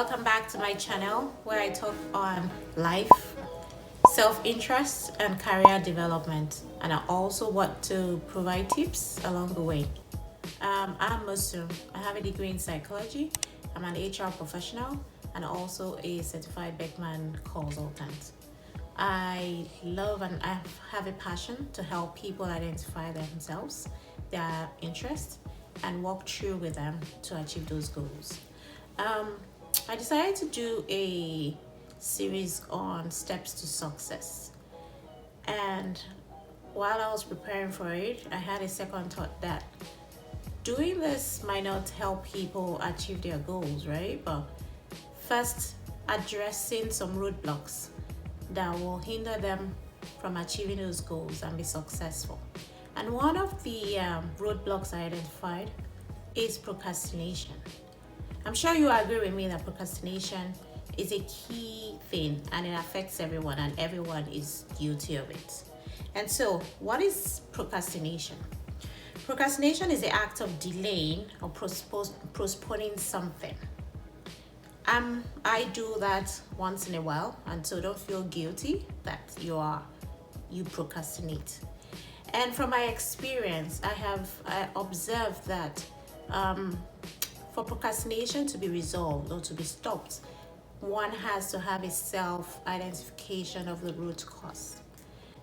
welcome back to my channel where I talk on life, self-interest and career development, and I also want to provide tips along the way. I'm Mosun. I have a degree in psychology. I'm an HR professional and also a certified Birkman consultant. I love and I have a passion to help people identify themselves, their interests, and walk through with them to achieve those goals. I decided to do a series on steps to success, and while I was preparing for it, I had a second thought that doing this might not help people achieve their goals, right? But first, addressing some roadblocks that will hinder them from achieving those goals and be successful. And one of the roadblocks I identified is procrastination. I'm sure you agree with me that procrastination is a key thing and it affects everyone, and everyone is guilty of it. And so, what is procrastination? Procrastination is the act of delaying or postponing something. I do that once in a while, and so don't feel guilty that you procrastinate. And from my experience, I observed that for procrastination to be resolved or to be stopped, one has to have a self-identification of the root cause.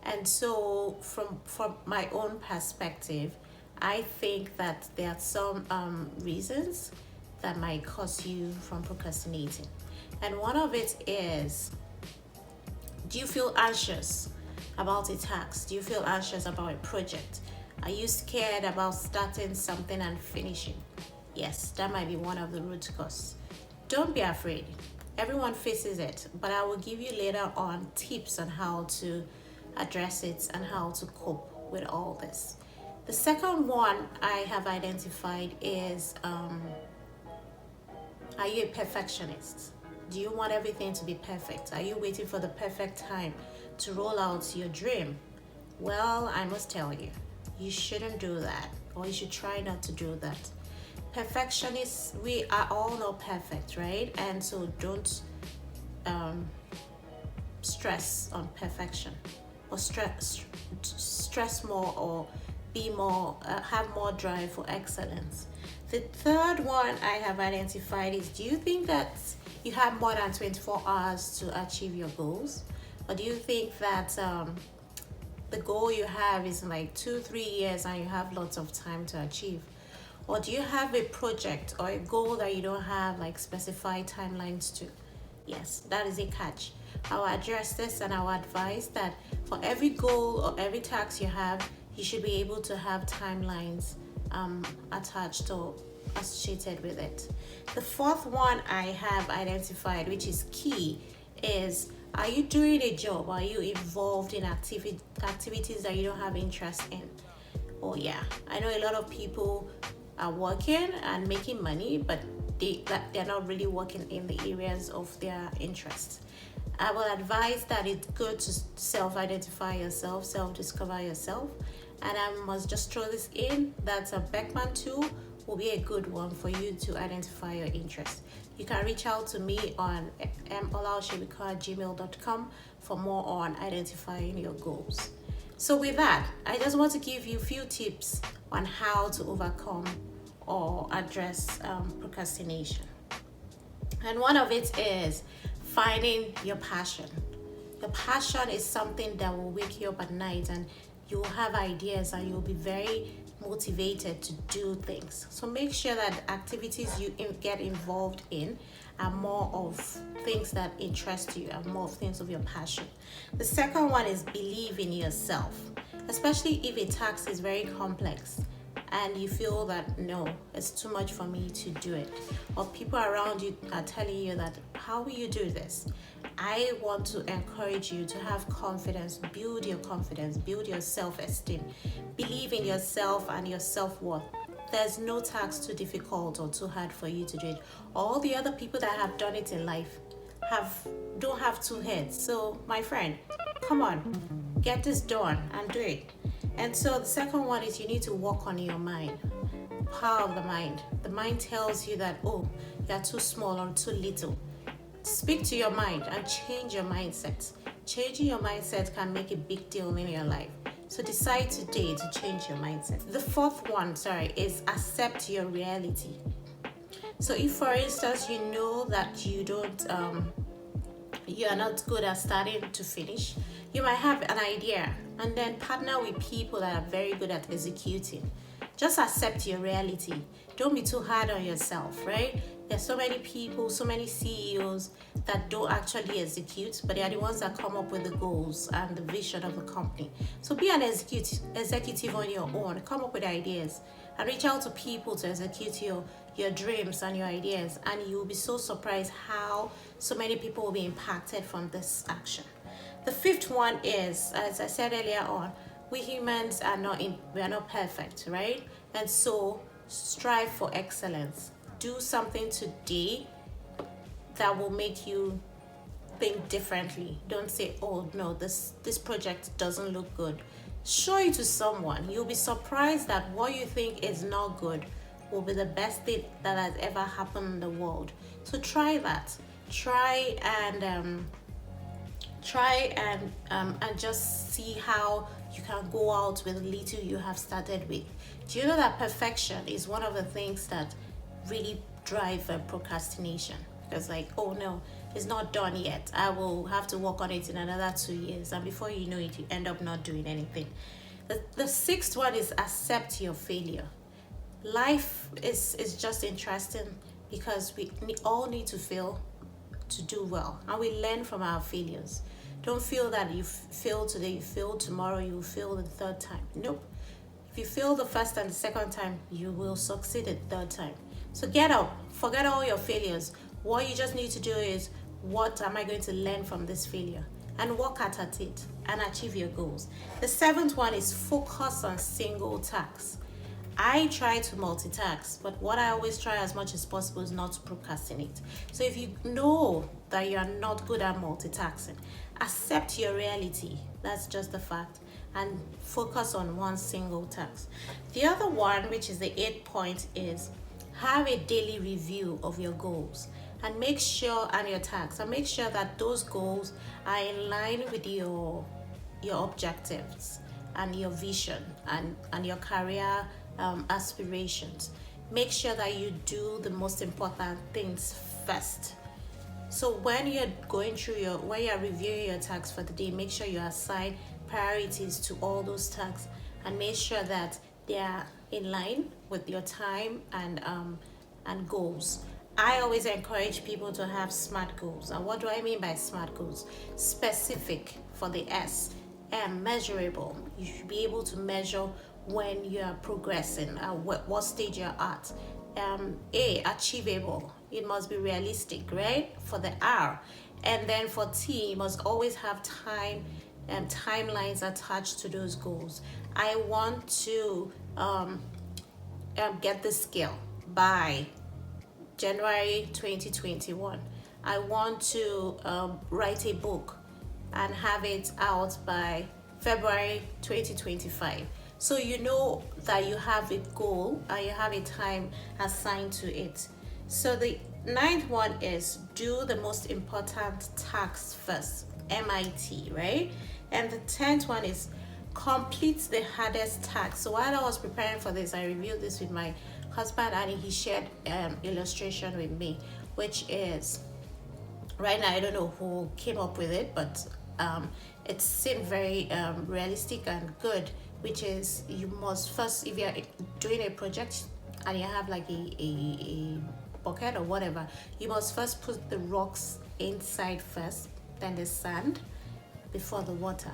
And so from my own perspective, I think that there are some reasons that might cause you from procrastinating. And one of it is, do you feel anxious about a task? Do you feel anxious about a project? Are you scared about starting something and finishing? Yes, that might be one of the root causes. Don't be afraid. Everyone faces it, but I will give you later on tips on how to address it and how to cope with all this. The second one I have identified is, are you a perfectionist? Do you want everything to be perfect? Are you waiting for the perfect time to roll out your dream? Well, I must tell you, you shouldn't do that, or you should try not to do that. Perfectionists, we are all not perfect, right? And so don't stress on perfection, or stress more, or be more, have more drive for excellence. The third one I have identified is, do you think that you have more than 24 hours to achieve your goals? Or do you think that the goal you have is like 2-3 years and you have lots of time to achieve? Or do you have a project or a goal that you don't have like specified timelines to? Yes, that is a catch. I will address this and I will advise that for every goal or every task you have, you should be able to have timelines attached or associated with it. The fourth one I have identified, which is key, is, are you doing a job? Are you involved in activities that you don't have interest in? Oh yeah, I know a lot of people are working and making money, but they're not really working in the areas of their interest. I will advise that it's good to self-identify yourself, self-discover yourself. And I must just throw this in, that a Birkman tool will be a good one for you to identify your interest. You can reach out to me on olaoshebiko@gmail.com for more on identifying your goals. So with that, I just want to give you a few tips on how to overcome or address procrastination. And one of it is finding your passion. Your passion is something that will wake you up at night, and you will have ideas and you'll be very motivated to do things. So make sure that activities you get involved in are more of things that interest you and more of things of your passion. The second one is believe in yourself, especially if a task is very complex and you feel that no, it's too much for me to do it, or people around you are telling you that, how will you do this? I want to encourage you to have confidence, build your self-esteem, believe in yourself and your self-worth. There's no task too difficult or too hard for you to do it. All the other people that have done it in life don't have two heads. So my friend, come on, get this done and do it. And so the second one is, you need to work on your mind. Power of the mind. The mind tells you that, oh, you're too small or too little. speak to your mind and change your mindset. Changing your mindset can make a big deal in your life. So decide today to change your mindset. The fourth one, is accept your reality. So if, for instance, you know that you are not good at starting to finish, you might have an idea and then partner with people that are very good at executing. Just accept your reality. Don't be too hard on yourself, right? There's so many people, so many CEOs that don't actually execute, but they are the ones that come up with the goals and the vision of the company. So be an executive on your own. Come up with ideas and reach out to people to execute your dreams and your ideas, and you will be so surprised how so many people will be impacted from this action. The fifth one is, as I said earlier on, we humans are not perfect, right? And so strive for excellence. Do something today that will make you think differently. Don't say, oh no, this project doesn't look good. Show it to someone. You'll be surprised that what you think is not good will be the best thing that has ever happened in the world. So try that. Try and just see how you can go out with little you have started with. Do you know that perfection is one of the things that really drive procrastination? Because oh no, it's not done yet. I will have to work on it in another 2 years, and before you know it, you end up not doing anything. The sixth one is accept your failure. Life is just interesting because we all need to fail to do well, and we learn from our failures. Don't feel that you fail today, you fail tomorrow, you will fail the third time. Nope. If you fail the first and the second time, you will succeed the third time. So get up, forget all your failures. What you just need to do is, what am I going to learn from this failure? And work at it and achieve your goals. The seventh one is focus on single tasks. I try to multitask, but what I always try as much as possible is not to procrastinate. So if you know that you are not good at multitasking, accept your reality. That's just the fact. And focus on one single task. The other one, which is the 8th point, is have a daily review of your goals and make sure, and your tasks, and make sure that those goals are in line with your objectives and your vision and your career aspirations. Make sure that you do the most important things first. So when you're reviewing your tasks for the day, make sure you assign priorities to all those tasks and make sure that they are in line with your time and goals. I always encourage people to have SMART goals. And what do I mean by SMART goals? Specific for the S, and measurable. You should be able to measure when you are progressing, what stage you're at. A, achievable. It must be realistic, right? For the R. And then for T, you must always have time and timelines attached to those goals. I want to get this skill by January 2021. I want to write a book and have it out by February 2025. So you know that you have a goal and you have a time assigned to it. So the 9th one is do the most important tasks first, MIT, right? And the 10th one is complete the hardest task. So while I was preparing for this, I reviewed this with my husband and he shared illustration with me, which is, right now I don't know who came up with it, but it seemed very realistic and good, which is you must first, if you're doing a project and you have like a bucket or whatever, you must first put the rocks inside first, then the sand, before the water.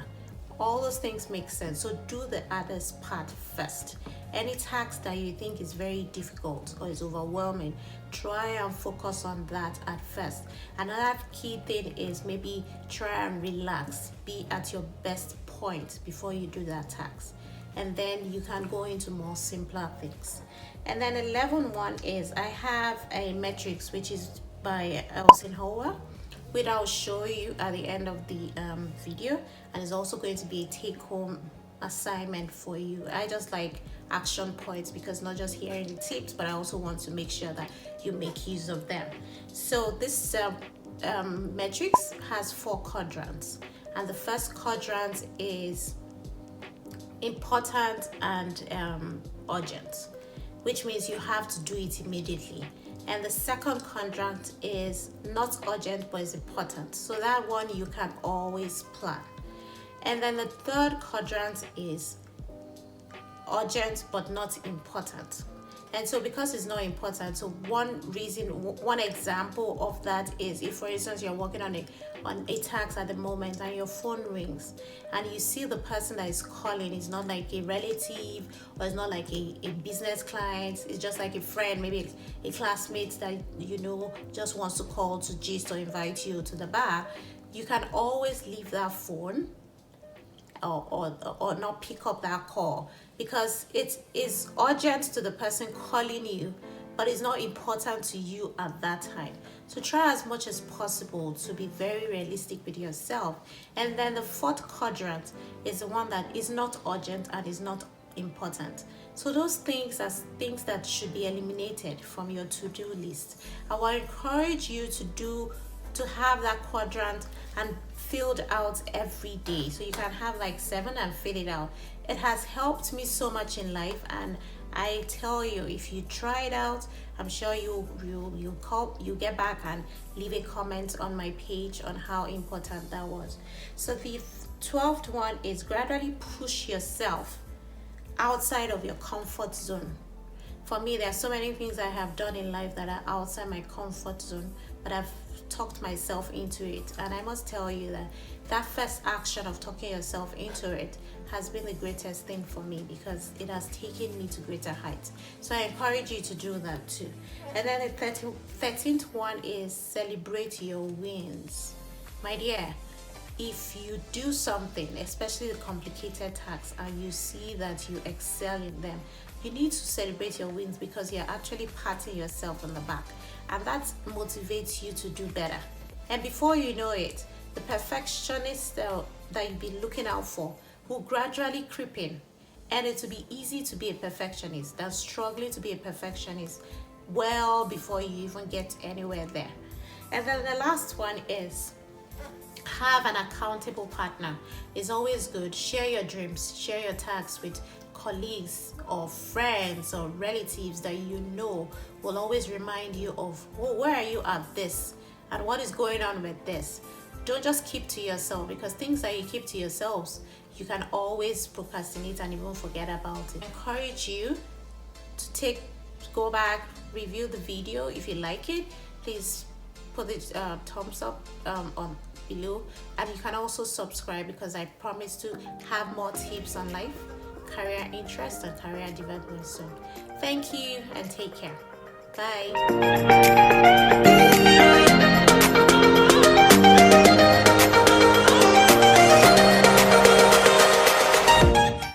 All those things make sense. So do the hardest part first. Any task that you think is very difficult or is overwhelming, try and focus on that at first. Another key thing is maybe try and relax. Be at your best point before you do that task. And then you can go into more simpler things. And then 11.1 is I have a metrics which is by Eisenhower, which I'll show you at the end of the video, and it's also going to be a take-home assignment for you. I just like action points because not just hearing the tips, but I also want to make sure that you make use of them. So this metrics has 4 quadrants, and the first quadrant is important and urgent, which means you have to do it immediately. And the second quadrant is not urgent but is important, so that one you can always plan. And then the third quadrant is urgent but not important. And so because it's not important, so one example of that is if, for instance, you're working on a task at the moment and your phone rings and you see the person that is calling is not like a relative, or it's not like a business client, it's just like a friend, maybe a classmate that you know just wants to call to gist or invite you to the bar, you can always leave that phone or not pick up that call, because it is urgent to the person calling you, but it's not important to you at that time. So try as much as possible to be very realistic with yourself. And then the fourth quadrant is the one that is not urgent and is not important. So those things are things that should be eliminated from your to-do list. I will encourage you to have that quadrant and filled out every day, so you can have like 7 and fill it out. It has helped me so much in life, and I tell you, if you try it out, I'm sure you get back and leave a comment on my page on how important that was. So the 12th one is gradually push yourself outside of your comfort zone. For me, there are so many things I have done in life that are outside my comfort zone, but I've talked myself into it. And I must tell you that first action of talking yourself into it has been the greatest thing for me, because it has taken me to greater heights. So I encourage you to do that too. And then the 13th one is celebrate your wins. My dear, if you do something, especially the complicated tasks, and you see that you excel in them, you need to celebrate your wins, because you're actually patting yourself on the back, and that motivates you to do better. And before you know it, the perfectionist that you've been looking out for will gradually creep in, and it will be easy to be a perfectionist than struggling to be a perfectionist well before you even get anywhere there. And then the last one is have an accountable partner. It's always good. Share your dreams, share your tasks with colleagues or friends or relatives that you know will always remind you of, oh, where are you at this and what is going on with this. Don't just keep to yourself, because things that you keep to yourselves, you can always procrastinate and even forget about it. I encourage you to go back, review the video. If you like it, please put the thumbs up on below, and you can also subscribe, because I promise to have more tips on life, career interest, and career development soon. Thank you and take care. Bye.